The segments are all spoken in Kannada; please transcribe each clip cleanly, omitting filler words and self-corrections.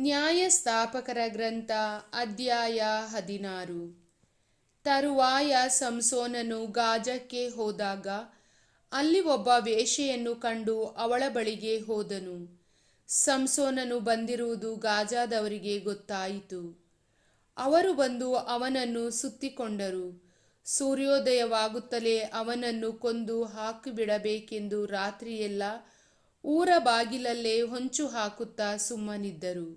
ನ್ಯಾಯಸ್ಥಾಪಕರ ಗ್ರಂಥ ಅಧ್ಯಾಯ 16. ತರುವಾಯ ಸಂಸೋನನು ಗಾಜಕ್ಕೆ ಹೋದಾಗ ಅಲ್ಲಿ ಒಬ್ಬ ವೇಶ್ಯೆಯನ್ನು ಕಂಡು ಅವಳ ಬಳಿಗೆ ಹೋದನು. ಸಂಸೋನನು ಬಂದಿರುವುದು ಗಾಜಾದವರಿಗೆ ಗೊತ್ತಾಯಿತು. ಅವರು ಬಂದು ಅವನನ್ನು ಸುತ್ತಿಕೊಂಡರು. ಸೂರ್ಯೋದಯವಾಗುತ್ತಲೇ ಅವನನ್ನು ಕೊಂದು ಹಾಕಿಬಿಡಬೇಕೆಂದು ರಾತ್ರಿಯೆಲ್ಲ ಊರ ಬಾಗಿಲಲ್ಲೇ ಹೊಂಚು ಹಾಕುತ್ತಾ ಸುಮ್ಮನಿದ್ದರು.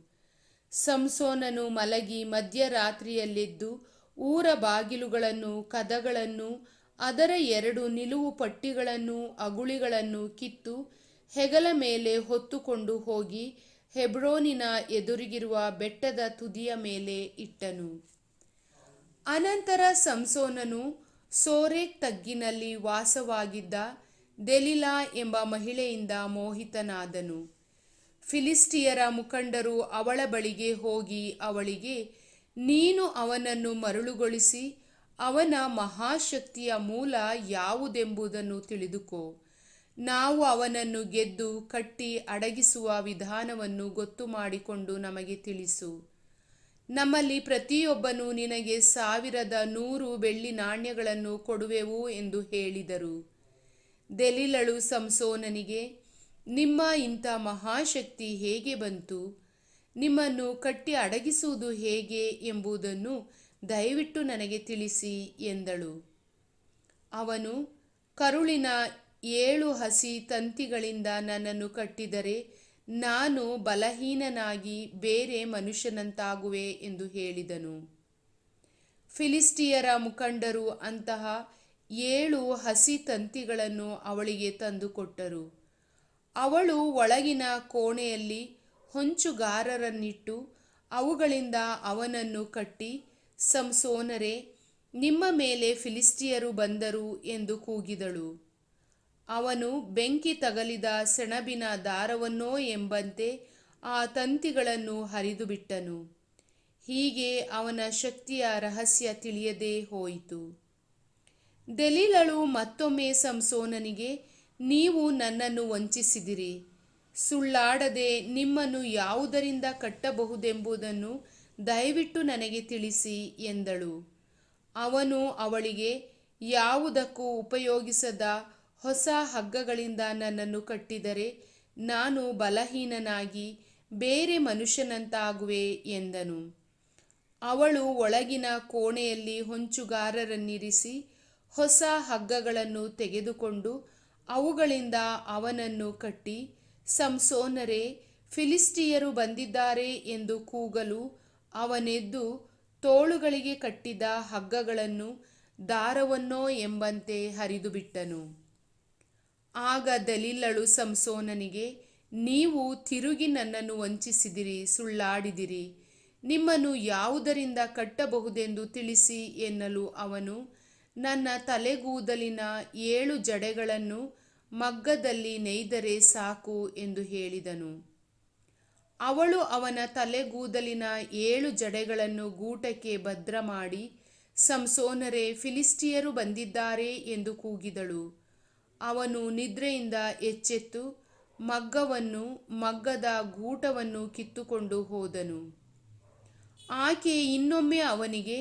ಸಂಸೋನನು ಮಲಗಿ ಮಧ್ಯರಾತ್ರಿಯಲ್ಲೆದ್ದು ಊರ ಬಾಗಿಲುಗಳನ್ನು, ಕದಗಳನ್ನು, ಅದರ 2 ನಿಲುವು ಪಟ್ಟಿಗಳನ್ನು, ಅಗುಳಿಗಳನ್ನು ಕಿತ್ತು ಹೆಗಲ ಮೇಲೆ ಹೊತ್ತುಕೊಂಡು ಹೋಗಿ ಹೆಬ್ರೋನಿನ ಎದುರಿಗಿರುವ ಬೆಟ್ಟದ ತುದಿಯ ಮೇಲೆ ಇಟ್ಟನು. ಅನಂತರ ಸಂಸೋನನು ಸೋರೇಕ್ ತಗ್ಗಿನಲ್ಲಿ ವಾಸವಾಗಿದ್ದ ದೆಲಿಲಾ ಎಂಬ ಮಹಿಳೆಯಿಂದ ಮೋಹಿತನಾದನು. ಫಿಲಿಸ್ಟಿಯರ ಮುಖಂಡರು ಅವಳ ಬಳಿಗೆ ಹೋಗಿ ಅವಳಿಗೆ, ನೀನು ಅವನನ್ನು ಮರುಳುಗೊಳಿಸಿ ಅವನ ಮಹಾಶಕ್ತಿಯ ಮೂಲ ಯಾವುದೆಂಬುದನ್ನು ತಿಳಿದುಕೋ. ನಾವು ಅವನನ್ನು ಗೆದ್ದು ಕಟ್ಟಿ ಅಡಗಿಸುವ ವಿಧಾನವನ್ನು ಗೊತ್ತು ಮಾಡಿಕೊಂಡು ನಮಗೆ ತಿಳಿಸು. ನಮ್ಮಲ್ಲಿ ಪ್ರತಿಯೊಬ್ಬನು ನಿನಗೆ 1100 ಬೆಳ್ಳಿ ನಾಣ್ಯಗಳನ್ನು ಕೊಡುವೆವು ಎಂದು ಹೇಳಿದರು. ದೆಲಿಲಳು ಸಂಸೋನನಿಗೆ, ನಿಮ್ಮ ಇಂಥ ಮಹಾಶಕ್ತಿ ಹೇಗೆ ಬಂತು? ನಿಮ್ಮನ್ನು ಕಟ್ಟಿ ಅಡಗಿಸುವುದು ಹೇಗೆ ಎಂಬುದನ್ನು ದಯವಿಟ್ಟು ನನಗೆ ತಿಳಿಸಿ ಎಂದಳು. ಅವನು, ಕರುಳಿನ 7 ಹಸಿ ತಂತಿಗಳಿಂದ ನನ್ನನ್ನು ಕಟ್ಟಿದರೆ ನಾನು ಬಲಹೀನನಾಗಿ ಬೇರೆ ಮನುಷ್ಯನಂತಾಗುವೆ ಎಂದು ಹೇಳಿದನು. ಫಿಲಿಸ್ಟಿಯರ ಮುಖಂಡರು ಅಂತಹ 7 ಹಸಿ ತಂತಿಗಳನ್ನು ಅವಳಿಗೆ ತಂದುಕೊಟ್ಟರು. ಅವಳು ಒಳಗಿನ ಕೋಣೆಯಲ್ಲಿ ಹೊಂಚುಗಾರರನ್ನಿಟ್ಟು ಅವುಗಳಿಂದ ಅವನನ್ನು ಕಟ್ಟಿ, ಸಂಸೋನರೇ, ನಿಮ್ಮ ಮೇಲೆ ಫಿಲಿಸ್ಟಿಯರು ಬಂದರು ಎಂದು ಕೂಗಿದಳು. ಅವನು ಬೆಂಕಿ ತಗಲಿದ ಸೆಣಬಿನ ದಾರವನ್ನೋ ಎಂಬಂತೆ ಆ ತಂತಿಗಳನ್ನು ಹರಿದುಬಿಟ್ಟನು. ಹೀಗೆ ಅವನ ಶಕ್ತಿಯ ರಹಸ್ಯ ತಿಳಿಯದೇ ಹೋಯಿತು. ದೆಲಿಲಳು ಮತ್ತೊಮ್ಮೆ ಸಂಸೋನನಿಗೆ, ನೀವು ನನ್ನನ್ನು ವಂಚಿಸಿದಿರಿ. ಸುಳ್ಳಾಡದೆ ನಿಮ್ಮನ್ನು ಯಾವುದರಿಂದ ಕಟ್ಟಬಹುದೆಂಬುದನ್ನು ದಯವಿಟ್ಟು ನನಗೆ ತಿಳಿಸಿ ಎಂದಳು. ಅವನು ಅವಳಿಗೆ, ಯಾವುದಕ್ಕೂ ಉಪಯೋಗಿಸದ ಹೊಸ ಹಗ್ಗಗಳಿಂದ ನನ್ನನ್ನು ಕಟ್ಟಿದರೆ ನಾನು ಬಲಹೀನನಾಗಿ ಬೇರೆ ಮನುಷ್ಯನಂತಾಗುವೆ ಎಂದನು. ಅವಳು ಒಳಗಿನ ಕೋಣೆಯಲ್ಲಿ ಹೊಂಚುಗಾರರನ್ನಿರಿಸಿ ಹೊಸ ಹಗ್ಗಗಳನ್ನು ತೆಗೆದುಕೊಂಡು ಅವುಗಳಿಂದ ಅವನನ್ನು ಕಟ್ಟಿ, ಸಂಸೋನರೇ, ಫಿಲಿಸ್ಟಿಯರು ಬಂದಿದ್ದಾರೆ ಎಂದು ಕೂಗಲು ಅವನೆದ್ದು ತೋಳುಗಳಿಗೆ ಕಟ್ಟಿದ ಹಗ್ಗಗಳನ್ನು ದಾರವನ್ನೋ ಎಂಬಂತೆ ಹರಿದುಬಿಟ್ಟನು. ಆಗ ದೆಲಿಲಳು ಸಂಸೋನನಿಗೆ, ನೀವು ತಿರುಗಿ ನನ್ನನ್ನು ವಂಚಿಸಿದಿರಿ, ಸುಳ್ಳಾಡಿದಿರಿ. ನಿಮ್ಮನ್ನು ಯಾವುದರಿಂದ ಕಟ್ಟಬಹುದೆಂದು ತಿಳಿಸಿ ಎನ್ನಲು ಅವನು, ನನ್ನ ತಲೆಗೂದಲಿನ 7 ಜಡೆಗಳನ್ನು ಮಗ್ಗದಲ್ಲಿ ನೇಯ್ದರೆ ಸಾಕು ಎಂದು ಹೇಳಿದನು. ಅವಳು ಅವನ ತಲೆಗೂದಲಿನ 7 ಜಡೆಗಳನ್ನು ಗೂಟಕ್ಕೆ ಭದ್ರ ಮಾಡಿ, ಸಂಸೋನರೇ, ಫಿಲಿಸ್ಟಿಯರು ಬಂದಿದ್ದಾರೆ ಎಂದು ಕೂಗಿದಳು. ಅವನು ನಿದ್ರೆಯಿಂದ ಎಚ್ಚೆತ್ತು ಮಗ್ಗವನ್ನು, ಮಗ್ಗದ ಗೂಟವನ್ನು ಕಿತ್ತುಕೊಂಡು ಹೋದನು. ಆಕೆ ಇನ್ನೊಮ್ಮೆ ಅವನಿಗೆ,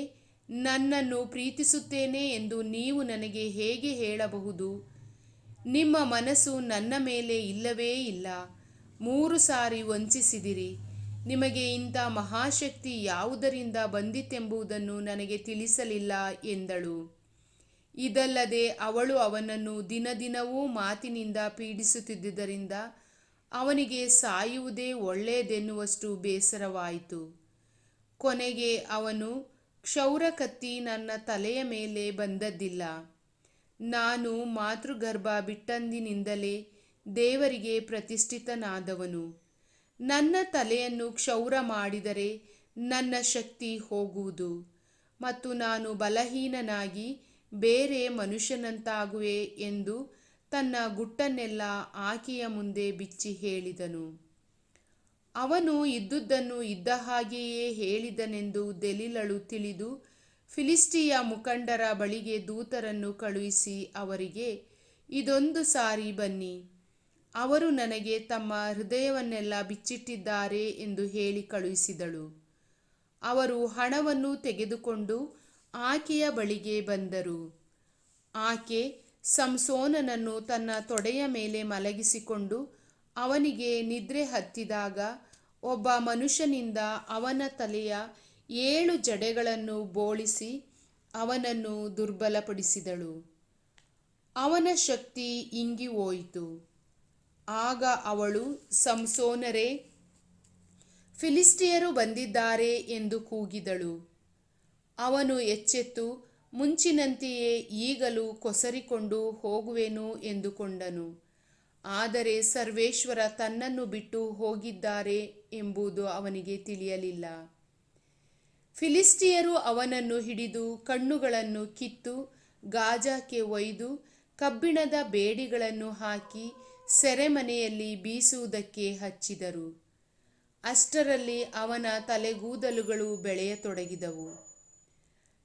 ನನ್ನನ್ನು ಪ್ರೀತಿಸುತ್ತೇನೆ ಎಂದು ನೀವು ನನಗೆ ಹೇಗೆ ಹೇಳಬಹುದು? ನಿಮ್ಮ ಮನಸ್ಸು ನನ್ನ ಮೇಲೆ ಇಲ್ಲವೇ ಇಲ್ಲ. 3 ಸಾರಿ ವಂಚಿಸಿದಿರಿ. ನಿಮಗೆ ಇಂಥ ಮಹಾಶಕ್ತಿ ಯಾವುದರಿಂದ ಬಂದಿತೆಂಬುದನ್ನು ನನಗೆ ತಿಳಿಸಲಿಲ್ಲ ಎಂದಳು. ಇದಲ್ಲದೆ ಅವಳು ಅವನನ್ನು ದಿನದಿನವೂ ಮಾತಿನಿಂದ ಪೀಡಿಸುತ್ತಿದ್ದುದರಿಂದ ಅವನಿಗೆ ಸಾಯುವುದೇ ಒಳ್ಳೆಯದೆನ್ನುವಷ್ಟು ಬೇಸರವಾಯಿತು. ಕೊನೆಗೆ ಅವನು, ಕ್ಷೌರಕತ್ತಿ ನನ್ನ ತಲೆಯ ಮೇಲೆ ಬಂದದ್ದಿಲ್ಲ. ನಾನು ಮಾತೃಗರ್ಭ ಬಿಟ್ಟಂದಿನಿಂದಲೇ ದೇವರಿಗೆ ಪ್ರತಿಷ್ಠಿತನಾದವನು. ನನ್ನ ತಲೆಯನ್ನು ಕ್ಷೌರ ಮಾಡಿದರೆ ನನ್ನ ಶಕ್ತಿ ಹೋಗುವುದು ಮತ್ತು ನಾನು ಬಲಹೀನನಾಗಿ ಬೇರೆ ಮನುಷ್ಯನಂತಾಗುವೆ ಎಂದು ತನ್ನ ಗುಟ್ಟನ್ನೆಲ್ಲ ಆಕೆಯ ಮುಂದೆ ಬಿಚ್ಚಿ ಹೇಳಿದನು. ಅವನು ಇದ್ದುದನ್ನು ಇದ್ದ ಹಾಗೆಯೇ ಹೇಳಿದನೆಂದು ದೆಲಿಲಳು ತಿಳಿದು ಫಿಲಿಸ್ಟಿಯ ಮುಖಂಡರ ಬಳಿಗೆ ದೂತರನ್ನು ಕಳುಹಿಸಿ ಅವರಿಗೆ, ಇದೊಂದು ಸಾರಿ ಬನ್ನಿ, ಅವರು ನನಗೆ ತಮ್ಮ ಹೃದಯವನ್ನೆಲ್ಲ ಬಿಚ್ಚಿಟ್ಟಿದ್ದಾರೆ ಎಂದು ಹೇಳಿ ಕಳುಹಿಸಿದಳು. ಅವರು ಹಣವನ್ನು ತೆಗೆದುಕೊಂಡು ಆಕೆಯ ಬಳಿಗೆ ಬಂದರು. ಆಕೆ ಸಂಸೋನನನ್ನು ತನ್ನ ತೊಡೆಯ ಮೇಲೆ ಮಲಗಿಸಿಕೊಂಡು ಅವನಿಗೆ ನಿದ್ರೆ ಹತ್ತಿದಾಗ ಒಬ್ಬ ಮನುಷ್ಯನಿಂದ ಅವನ ತಲೆಯ 7 ಜಡೆಗಳನ್ನು ಬೋಳಿಸಿ ಅವನನ್ನು ದುರ್ಬಲಪಡಿಸಿದಳು. ಅವನ ಶಕ್ತಿ ಇಂಗಿ ಹೋಯಿತು. ಆಗ ಅವಳು, ಸಂಸೋನರೇ, ಫಿಲಿಷ್ಟಿಯರು ಬಂದಿದ್ದಾರೆ ಎಂದು ಕೂಗಿದಳು. ಅವನು ಎಚ್ಚೆತ್ತು ಮುಂಚಿನಂತೆಯೇ ಈಗಲೂ ಕೊಸರಿಕೊಂಡು ಹೋಗುವೆನು ಎಂದುಕೊಂಡನು. ಆದರೆ ಸರ್ವೇಶ್ವರ ತನ್ನನ್ನು ಬಿಟ್ಟು ಹೋಗಿದ್ದಾರೆ ಎಂಬುದು ಅವನಿಗೆ ತಿಳಿಯಲಿಲ್ಲ. ಫಿಲಿಷ್ಟಿಯರು ಅವನನ್ನು ಹಿಡಿದು ಕಣ್ಣುಗಳನ್ನು ಕಿತ್ತು ಗಾಜಾಕ್ಕೆ ಒಯ್ದು ಕಬ್ಬಿಣದ ಬೇಡಿಗಳನ್ನು ಹಾಕಿ ಸೆರೆಮನೆಯಲ್ಲಿ ಬೀಸುವುದಕ್ಕೆ ಹಚ್ಚಿದರು. ಅಷ್ಟರಲ್ಲಿ ಅವನ ತಲೆಗೂದಲುಗಳು ಬೆಳೆಯತೊಡಗಿದವು.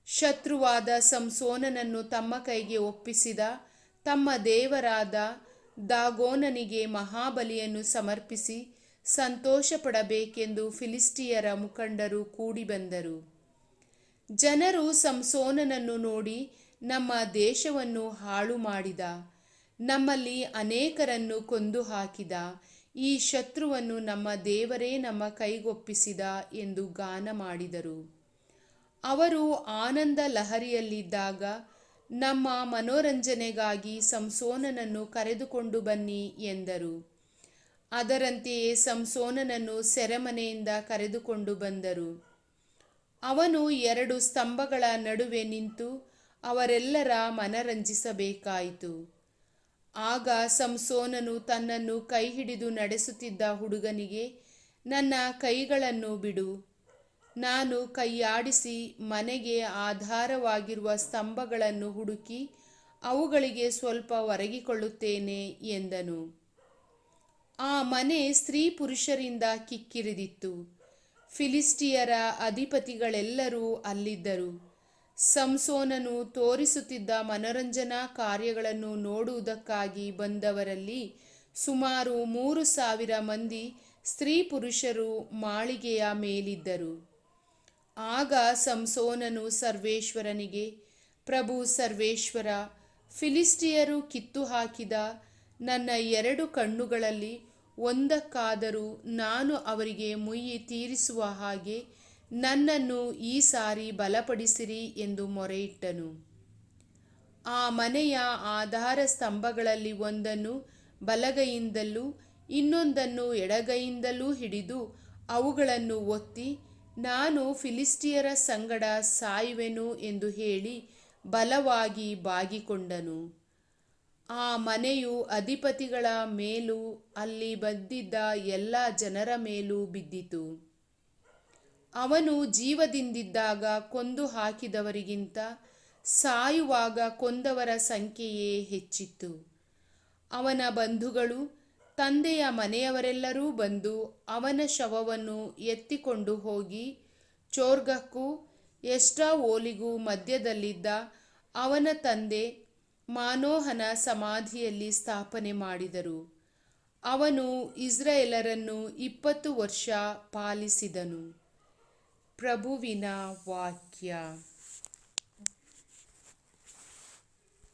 ಶತ್ರುವಾದ ಸಂಸೋನನನ್ನು ತಮ್ಮ ಕೈಗೆ ಒಪ್ಪಿಸಿದ ತಮ್ಮ ದೇವರಾದ ದಾಗೋನನಿಗೆ ಮಹಾಬಲಿಯನ್ನು ಸಮರ್ಪಿಸಿ ಸಂತೋಷಪಡಬೇಕೆಂದು ಫಿಲಿಷ್ಟಿಯರ ಮುಖಂಡರು ಕೂಡಿ ಬಂದರು. ಜನರು ಸಂಸೋನನನ್ನು ನೋಡಿ, ನಮ್ಮ ದೇಶವನ್ನು ಹಾಳು ಮಾಡಿದ, ನಮ್ಮಲ್ಲಿ ಅನೇಕರನ್ನು ಕೊಂದು ಹಾಕಿದ ಈ ಶತ್ರುವನ್ನು ನಮ್ಮ ದೇವರೇ ನಮ್ಮ ಕೈಗೊಪ್ಪಿಸಿದ ಎಂದು ಗಾನ ಮಾಡಿದರು. ಅವರು ಆನಂದ ಲಹರಿಯಲ್ಲಿದ್ದಾಗ ನಮ್ಮ ಮನೋರಂಜನೆಗಾಗಿ ಸಂಸೋನನನ್ನು ಕರೆದುಕೊಂಡು ಬನ್ನಿ ಎಂದರು. ಅದರಂತೆಯೇ ಸಂಸೋನನನ್ನು ಸೆರೆಮನೆಯಿಂದ ಕರೆದುಕೊಂಡು ಬಂದರು. ಅವನು 2 ಸ್ತಂಭಗಳ ನಡುವೆ ನಿಂತು ಅವರೆಲ್ಲರ ಮನರಂಜಿಸಬೇಕಾಯಿತು. ಆಗ ಸಂಸೋನನು ತನ್ನನ್ನು ಕೈ ಹಿಡಿದು ನಡೆಸುತ್ತಿದ್ದ ಹುಡುಗನಿಗೆ, ನನ್ನ ಕೈಗಳನ್ನು ಬಿಡು, ನಾನು ಕೈಯಾಡಿಸಿ ಮನೆಗೆ ಆಧಾರವಾಗಿರುವ ಸ್ತಂಭಗಳನ್ನು ಹುಡುಕಿ ಅವುಗಳಿಗೆ ಸ್ವಲ್ಪ ಒರಗಿಕೊಳ್ಳುತ್ತೇನೆ ಎಂದನು. ಆ ಮನೆ ಸ್ತ್ರೀ ಪುರುಷರಿಂದ ಕಿಕ್ಕಿರಿದಿತ್ತು. ಫಿಲಿಷ್ಟಿಯರ ಅಧಿಪತಿಗಳೆಲ್ಲರೂ ಅಲ್ಲಿದ್ದರು. ಸಂಸೋನನು ತೋರಿಸುತ್ತಿದ್ದ ಮನೋರಂಜನಾ ಕಾರ್ಯಗಳನ್ನು ನೋಡುವುದಕ್ಕಾಗಿ ಬಂದವರಲ್ಲಿ ಸುಮಾರು 3,000 ಮಂದಿ ಸ್ತ್ರೀ ಪುರುಷರು ಮಾಳಿಗೆಯ ಮೇಲಿದ್ದರು. ಆಗ ಸಂಸೋನನು ಸರ್ವೇಶ್ವರನಿಗೆ, ಪ್ರಭು ಸರ್ವೇಶ್ವರ, ಫಿಲಿಷ್ಟಿಯರು ಕಿತ್ತು ಹಾಕಿದ ನನ್ನ 2 ಕಣ್ಣುಗಳಲ್ಲಿ ಒಂದಕ್ಕಾದರೂ ನಾನು ಅವರಿಗೆ ಮುಯ್ಯಿ ತೀರಿಸುವ ಹಾಗೆ ನನ್ನನ್ನು ಈ ಸಾರಿ ಬಲಪಡಿಸಿರಿ ಎಂದು ಮೊರೆಯಿಟ್ಟನು. ಆ ಮನೆಯ ಆಧಾರ ಸ್ತಂಭಗಳಲ್ಲಿ ಒಂದನ್ನು ಬಲಗೈಯಿಂದಲೂ ಇನ್ನೊಂದನ್ನು ಎಡಗೈಯಿಂದಲೂ ಹಿಡಿದು ಅವುಗಳನ್ನು ಒತ್ತಿ, ನಾನು ಫಿಲಿಷ್ಟಿಯರ ಸಂಗಡ ಸಾಯುವೆನು ಎಂದು ಹೇಳಿ ಬಲವಾಗಿ ಬಾಗಿಕೊಂಡನು. ಆ ಮನೆಯು ಅಧಿಪತಿಗಳ ಮೇಲೂ ಅಲ್ಲಿ ಬಂದಿದ್ದ ಎಲ್ಲ ಜನರ ಮೇಲೂ ಬಿದ್ದಿತು. ಅವನು ಜೀವದಿಂದಿದ್ದಾಗ ಕೊಂದು ಹಾಕಿದವರಿಗಿಂತ ಸಾಯುವಾಗ ಕೊಂದವರ ಸಂಖ್ಯೆಯೇ ಹೆಚ್ಚಿತ್ತು. ಅವನ ಬಂಧುಗಳು, ತಂದೆಯ ಮನೆಯವರೆಲ್ಲರೂ ಬಂದು ಅವನ ಶವವನ್ನು ಎತ್ತಿಕೊಂಡು ಹೋಗಿ ಚೋರ್ಗಕ್ಕೂ ಎಷ್ಟಾವೋಲಿಗೂ ಮಧ್ಯದಲ್ಲಿದ್ದ ಅವನ ತಂದೆ ಮಾನೋಹನ ಸಮಾಧಿಯಲ್ಲಿ ಸ್ಥಾಪನೆ ಮಾಡಿದರು. ಅವನು ಇಸ್ರಾಯೇಲರನ್ನು 20 ವರ್ಷ ಪಾಲಿಸಿದನು. ಪ್ರಭುವಿನ ವಾಕ್ಯ.